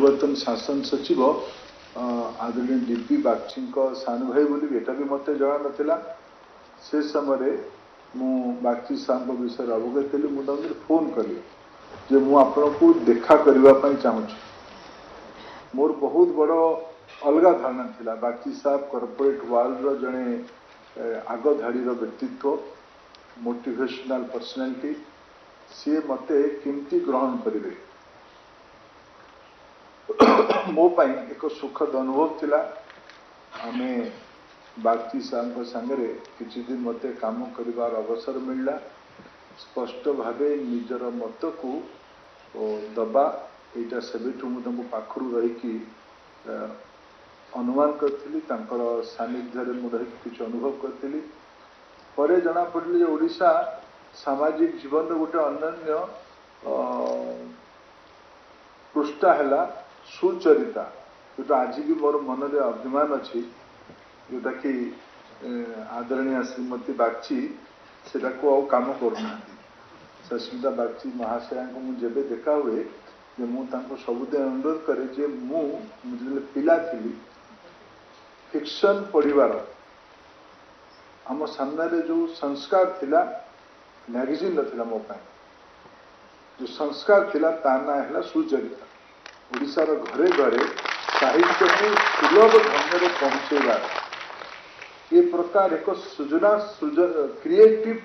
पूर्वतन शासन सचिव आदरणीय डीपी बागची सानु भाई बोली एटा भी मत जना नाला से समय मु बागची साहब विषय अवगत थी मुझे फोन कली जे मु आपको देखा करने चाहूँगी मोर बहुत बड़ अलग धारणा थिला बागची साहब कॉर्पोरेट वर्ल्ड जड़े आग धाड़ी व्यक्तित्व मोटिवेशनल पर्सनालिटी सी मते किमती ग्रहण करेंगे मो पाई एक सुखद अनुभव थिला आमे बागची साहब सांगरे किछि दिन मते काम करिवार अवसर मिलला स्पष्ट भावे निजर मत को दबा एटा सेबेठु मु तुमको पाखरु रही कि अनुमान करथिली तांकर सानिध्य मु रही किछि अनुभव करथिली परे जना पड़ले जे ओडिशा सामाजिक जीवन रो गोटे अनन्य पृष्ठा हैला सुचरिता जोटा आज भी मोर मन में अभिमान अच्छी जोटा कि आदरणीय श्रीमती बागची से कम करना सस्मिता बागची महाशया को मुझे देखा हुए जे मु सबुद अनुरोध करे जे मुझे पिला थी फिक्शन पढ़िबार आम सामने जो संस्कार थिला मैगजीन थिला मो पाई जो संस्कार थिला ता ना है सुचरिता ओडिशार घरे घरे साहित्य को सुलभ ढंग में पहुँचेबार ये प्रकार एक सृजना क्रिएटिव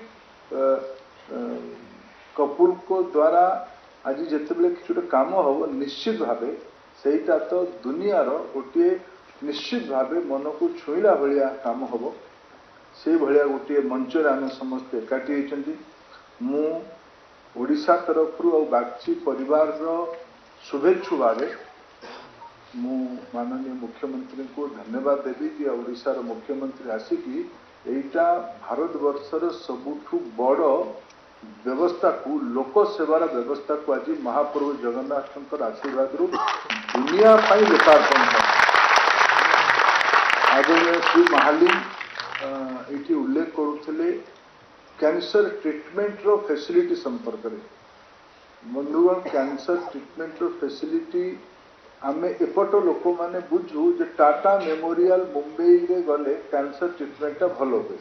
कपुल को द्वारा आज जिते कि काम हम निश्चित भावे सेटा तो दुनियार गोटे निश्चित भावे मन को छुईला भाया काम हम से भाया गोटे मंच आम समस्त एकाठी होती मु ओडिशा तरफ बागची परिवार शुभेच्छु भावे मु माननीय मुख्यमंत्री को धन्यवाद देवी कि ओडिशार मुख्यमंत्री आसिकी एटा भारत वर्षर सबुठु बड़ व्यवस्था को लोक सेवार व्यवस्था को आज महाप्रभु जगन्नाथ आशीर्वाद दुनिया पाई लोकार्पण आदरणीय श्री महालिंग ये उल्लेख करुले कैंसर ट्रीटमेंट रो फैसिलिटी संपर्क में बंधुगण कैंसर ट्रीटमेंट रो फैसिलिटी आमे एपट लोक माने बुझू जे टाटा मेमोरियल मुंबई रे गले कैंसर ट्रीटमेंट भल हुए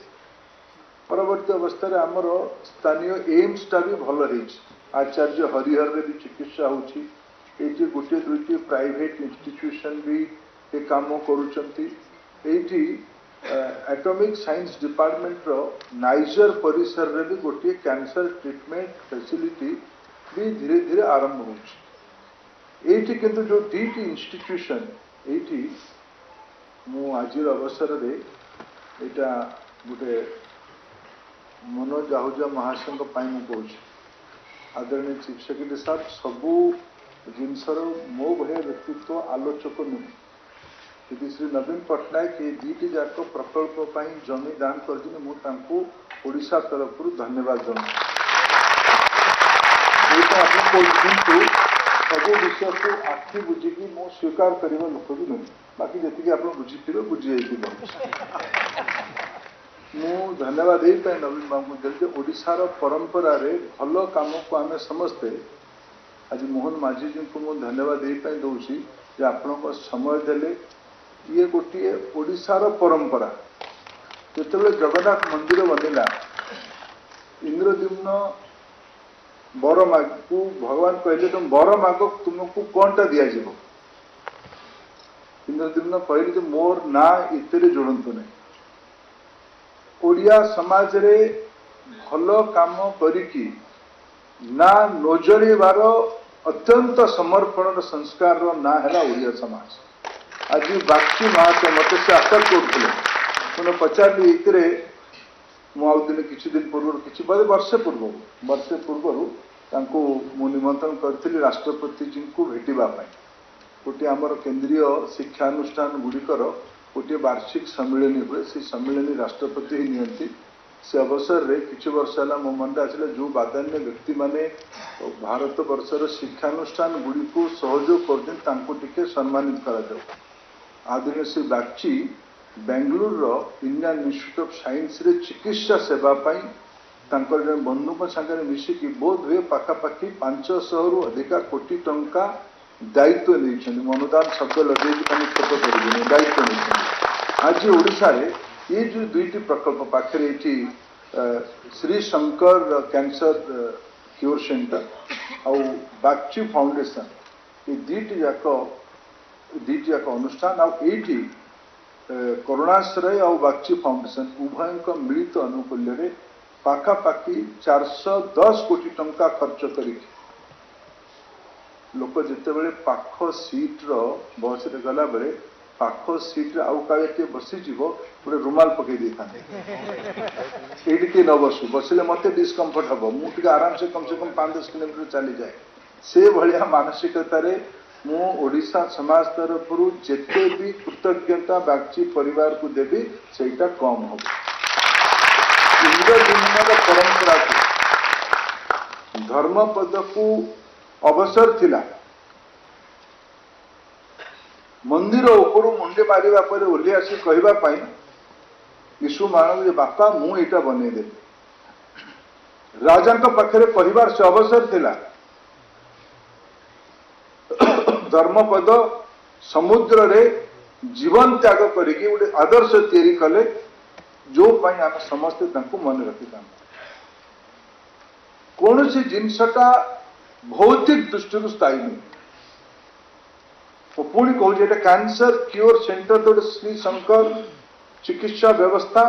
परवर्ती अवस्था आमर स्थानीय एम्स टा भी भल रही आचार्य हरिहर रे भी चिकित्सा होची एटी गोटे दुईटी प्राइवेट इंस्टीट्यूशन भी ए काम करूचंती एटी एटॉमिक साइंस डिपार्टमेंट रो नाइजर परिसर रे भी गोटे कैंसर ट्रीटमेंट फैसिलिटी भी धीरे धीरे आरंभ होची एटी किंतु जो दीटी इंस्टीट्यूशन एटी मु आजिर अवसर रे एटा गोटे मनोज आहूजा महाशय मु कहूँ आदरणीय चीफ सेक्रेटरी साहब सबू जिनसर मो भया व्यक्तित्व आलोचक नुहे यदि श्री नवीन पट्टनायक ये दीटी जाक प्रकल्प जमी दान करशा तरफ धन्यवाद जनाऊँ किंतु सब विषय को आखि बुझिकी मु स्वीकार करने लोक भी नुहे बाकी जी आप बुझी बुझी मु धन्यवाद यही नवीन बाबू देते ओडिशार परंपरा रे भल काम को आम समस्ते आज मोहन माझी जी को मुझे धन्यवाद यही दूसरी जे आपण समय देले ये गोटे ओडिशार परंपरा जिते जगन्नाथ मंदिर बनिला इंद्रद्युम्न बर माग को भगवान कहले तुम बर माग तुमको कौनटा दिज्व इंद्रद्युम्न कहले जो मोर ना इतने जोड़तु नहीं ओडिया समाज रे भल काम करिकी ना नोजड़ेबार अत्यंत समर्पण संस्कार ना है ओडिया समाज आज बागची महाशय मत से आशा करते पचारि मुदिन किसी दिन पूर्व कि वर्षे पूर्व मु निमंत्रण करी राष्ट्रपति जी को भेटापी गोटे आमर केंद्रीय शिक्षानुष्ठान गुड़िकर गोटे वार्षिक सम्मिलनी हुए से सम्मिलनी राष्ट्रपति ही नियंती से अवसर रे किछि वर्ष है मो मन आसला जो बादान्य व्यक्ति माने भारत वर्षर शिक्षानुष्ठान गुड़ी को सहयोग कर सम्मानित करा आदरणीय Shri Bagchi Bengaluru Indian institute of science रे चिकित्सा सेवा पाई जन बंधु सागर मिसिकी बोध हुए पाखापाखि 500 रु अधिक कोटी टंका दायित्व नहीं अनुदान शब्द लगे क्षत कर दायित्व नहीं आज ओडिशा रे ये जो दुईटी प्रकल्प पाखे ये Shri Shankar cancer cure centre आउ बागची फाउंडेशन ये दुईटी जाक अनुष्ठान आईटी करुणाश्रय आउ बागची फाउंडेशन उभय मिलित अनुकूल्य पाखापाखि 410 कोटी टंका खर्च कर लोक जिते पाख सीट्र बस रे गला बेले पाख सीट्रे आउ काले बसीज गोटे रुमाल पकई दे था ये न बसु बसले मत डिस्कम्फर्ट हम मुझे आराम से कम 5-10 किलोमीटर चली जाए से भाया मानसिकतार ओडिशा समाज तरफ जिते भी कृतज्ञता बागची परिवार को देवी सेटा कम हम इंद्रदिन परंपरा को धर्मपद को अवसर थिला मंदिर ऊपर मुंडे मारिबा पर ओली आसी कहबा पई यीशु मानव जे बापा मु एटा बने दे राजा का पाखरे परिवार से अवसर थिला धर्मपद समुद्र रे जीवन त्याग करिके गोटे आदर्श तैयारी कले जो पई हम समस्त तांको मन रखिता कौन सी जिनसटा भौतिक दृष्टि स्थायी नहीं पुणी कहूँ कैंसर क्योर सेंटर तो श्री शंकर चिकित्सा व्यवस्था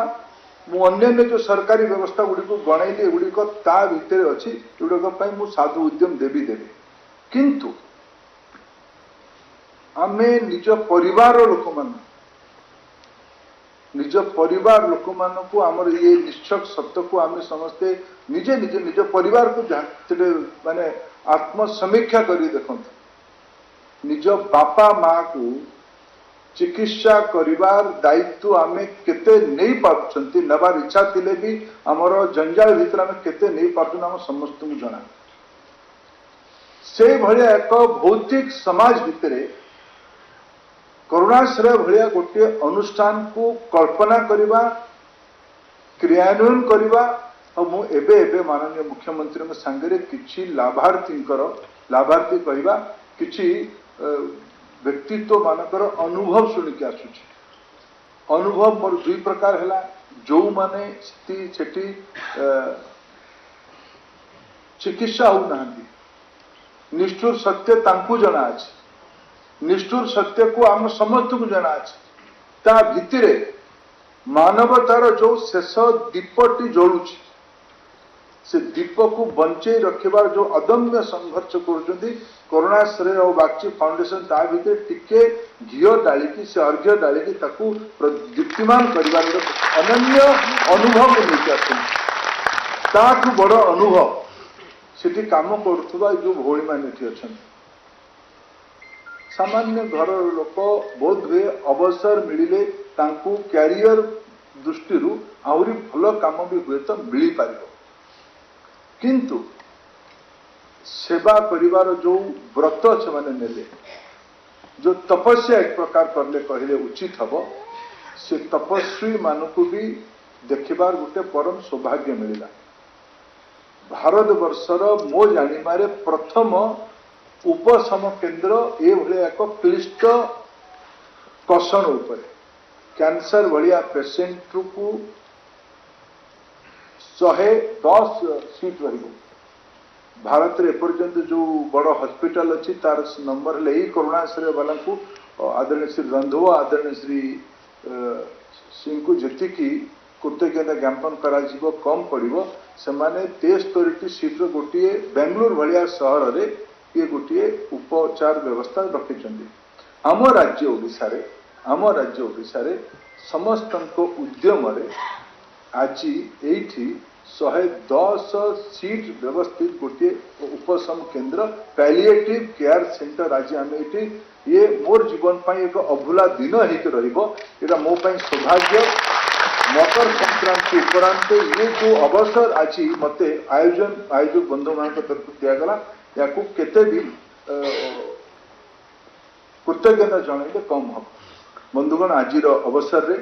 मुझे जो सरकारी व्यवस्था गुड़ी को गणैली गुड़िक ता भितर अच्छी एगुड़िक मु साधु उद्यम देवी किंतु आमे निज परिवार लोक मान निज परिवार लोक मान को आमर ये निश्चक सत्य को आम समस्ते निजे निजे निज परिवार को माने आत्मसमीक्षा करी देखते निज बापा माँ को चिकित्सा करिवार दायित्व आमे केते नहीं पार्छंती नबार इच्छा थिले भी आमर जंजाल भीतर आमे केते नहीं पार्छन आम समस्त को जना से भलिया एक भौतिक समाज भितरे करुणाश्रय भलिया गोटे अनुष्ठान को कल्पना करिवा क्रियान्वयन करिवा और मु एबे माननीय मुख्यमंत्री सांगे किछि लाभार्थी कहवा किछि व्यक्तित्व मानकर अनुभव शुणिक आसुची अनुभव मोर दुई प्रकार है जो माने सेठी चिकित्सा होना निष्ठुर सत्य तांकु जना अछि निष्ठुर सत्य को आम समस्त को जना अछि ता भितरे मानवतार जो शेष दीपटी जलुची से दीप को बंचे रखिबार जो अदम्य संघर्ष कर करुणाश्रय और बागची फाउंडेशन ता भितर टिके घीओ डाली से अर्घ्य डाली दीप्तिमान कर अनन्य अनुभव नहीं आसु बड़ अनुभव से काम करुवा जो भौणी मान अच्छा सामान्य घर लोक बोध हुए अवसर मिले कैरियर दृष्टि आहरी भल काम भी हुए तो मिल पार किंतु सेवा परिवार जो व्रत से माने नेले जो तपस्या एक प्रकार करले कहले उचित हब से तपस्वी मान को भी देखिबार गोटे परम सौभाग्य मिलला भारत वर्षर मो जानिबारे प्रथम उपशम केंद्र ए भले एक क्लिष्ट कषण उपरे कैंसर भलिया पेशेंट को 110 सीट रही भारत रे एपर्यंत जो बड़ हॉस्पिटल अच्छी तार नंबर ले ही करुणाश्रय वाला को आदरणीय श्री रंधुआ आदरणीय श्री सिंह को जी कृतज्ञता ज्ञापन करा कम पड़ो से 73 सीट्र गोटे बेंगलोर भाया सहर रे ये गोटे उपचार व्यवस्था रखिंट आम राज्य ओडिशा रे समस्त उद्यम आज एठी 110 सीट व्यवस्थित गोटे उपशम केंद्र पैलिएटिव केयर सेंटर आज आम ये मोर जीवन पाई एक अभूला दिन होगा मो सौभाग्य मकर संक्रांति उपरांत ये जो अवसर आज मते आयोजक बंधु मान तरफ दिगला या केते भी कृतज्ञता जनइले कम हम बंधुगण आज अवसर रे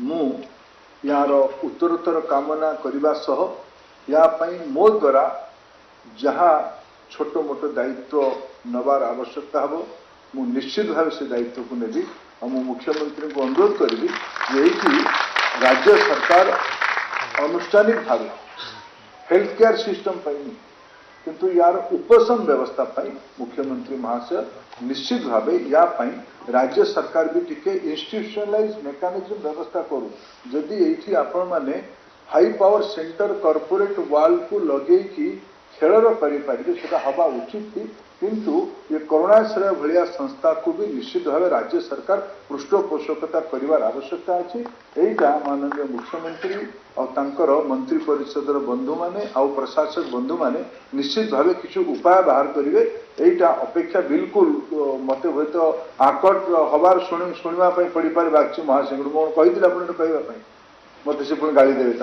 मु यार उत्तरोत्तर कामना करने सह या मो द्वारा जहाँ छोट मोट दायित्व नबार आवश्यकता हम मु निश्चित भाव से दायित्व को नेबी और मु मुख्यमंत्री को अनुरोध करी जे राज्य सरकार अनुष्ठानिक भाव हेल्थ केयर सिस्टम किंतु यार उपशम व्यवस्था पाई मुख्यमंत्री महाशय निश्चित भाव या पाई राज्य सरकार भी टिके इंस्टीट्यूशनलाइज मेकानिज्म व्यवस्था करू जदि एठी आपण माने हाई पावर सेंटर कॉर्पोरेट वाल को लगे कि खेलर करें सेटा हवा उचित थी किंतु ये करुणाश्रय भाया संस्था को भी निश्चित भाव राज्य सरकार पृष्ठपोषकता कर आवश्यकता अच्छी यहीटा माननीय मुख्यमंत्री और मंत्री परिषद बंधु माने आउ प्रशासक बंधु माने निश्चित भाव किसी उपाय बाहर करेंगे यहीटा अपेक्षा बिल्कुल मत हे तो आकट हबार शुणापी पड़ पारे बागची महासिंह मैं कही आप कहवाई मत से पुणी गाड़ी देवे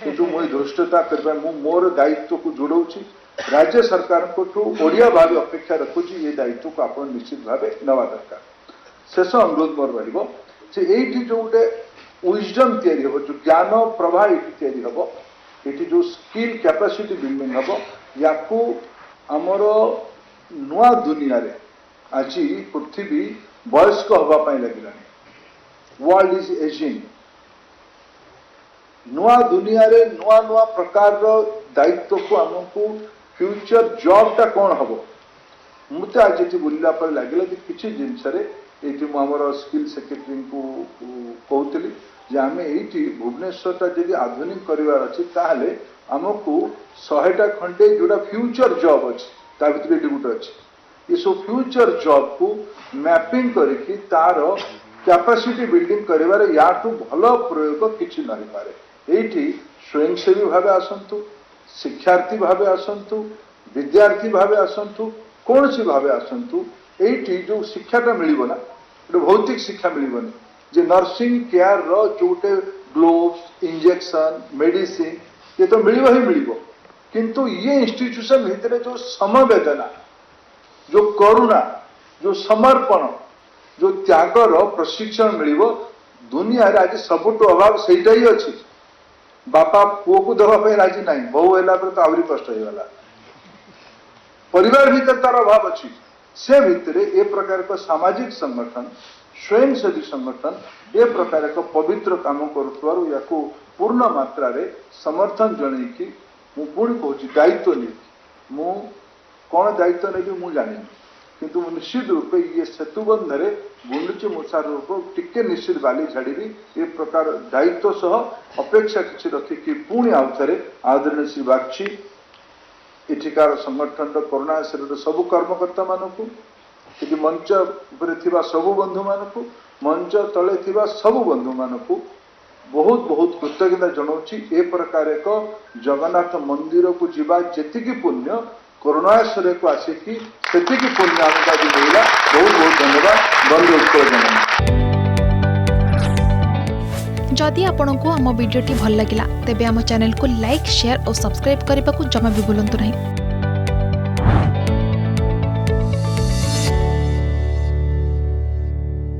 किंतु मुझे धृष्टता करने मोर दायित्व को जोड़ाऊँ राज्य सरकार ओडिया भाव अपेक्षा रखुची ये दायित्व को आप निश्चित भाव नवा दरकार शेष अनुरोध मोर रही जो गोटे विजडम तैयारी हम जो ज्ञान प्रवाह ये जो स्किल कैपेसिटी बिल्डिंग हम या आमर नुआ दुनिया रे आज पृथ्वी वयस्क हवाई लगे वर्ल्ड इज एजिंग नुआ दुनिया रे नुआ नुआ प्रकार दायित्व को आमको फ्यूचर जॉब टा कौन हम मत आज ये बुलला पर लगे किसी जिनस आमर स्किल सेक्रेटरी को कहती जे आम ये भुवनेश्वर टा जब आधुनिक करार अच्छी ताहले आमको 100टा खंडे जोड़ा फ्यूचर जॉब अच्छी भर ये गोटे अच्छी ये सब फ्यूचर जॉब को मैपिंग करके तार कैपेसिटी बिल्डिंग कर या भल प्रयोग किसी नहीं पारे ये स्वयंसेवी भाव आसतु शिक्षार्थी भाव आसतु विद्यार्थी भाव आसतु कौन सी भाव आसतु ये जो शिक्षाटा मिलना गोटे भौतिक शिक्षा मिलनी जे नर्सिंग केयर रोटे ग्लोव्स इंजेक्शन मेडिसिन ये तो मिल ही मिल किंतु ये इंस्टीट्यूशन भितर जो समवेदना जो करुणा जो समर्पण जो त्यागर प्रशिक्षण मिल दुनिया आज सबुठ अभाव से ही अच्छी बापा पुओ को देवाई राजी ना बहु है तो आहरी कष्ट होगा परिवार भीतर तार अभाव अच्छी से भितर ए प्रकार का सामाजिक संगठन स्वयंसेवी संगठन ए प्रकार एक पवित्र काम करुवा पूर्ण मात्रा रे समर्थन जनईकि पुणी कहूँ दायित्व नहीं मु कौन दायित्व नहीं मुझे जानी किंतु निश्चित रूपे ये सेतुबंध रे गुंडुची मुसार रूप टिके निश्चित बाली झाड़ी ये प्रकार दायित्व सह अपेक्षा किसी रखिकी पुणी आउे आदरणीय श्री बागची एठिकार संगठन करुणाश्रय सबु कर्मकर्ता मानू ये मंच पर सबु बंधु मानू मंच तले सबु बंधु मानू बहुत बहुत कृतज्ञता जनाऊँ ए प्रकार एक जगन्नाथ मंदिर को जीवा जेतिकी पुण्य करुणाश्रय को आसिकी सेतिकी पुण्य आमको आज मिला बहुत बहुत धन्यवाद बंद उत्तर जनाऊँ। जदि आपंक आम भिडी भल लगा तेब आम चैनल को लाइक शेयर और सब्सक्राइब करने को जमा भी भूलु नहीं।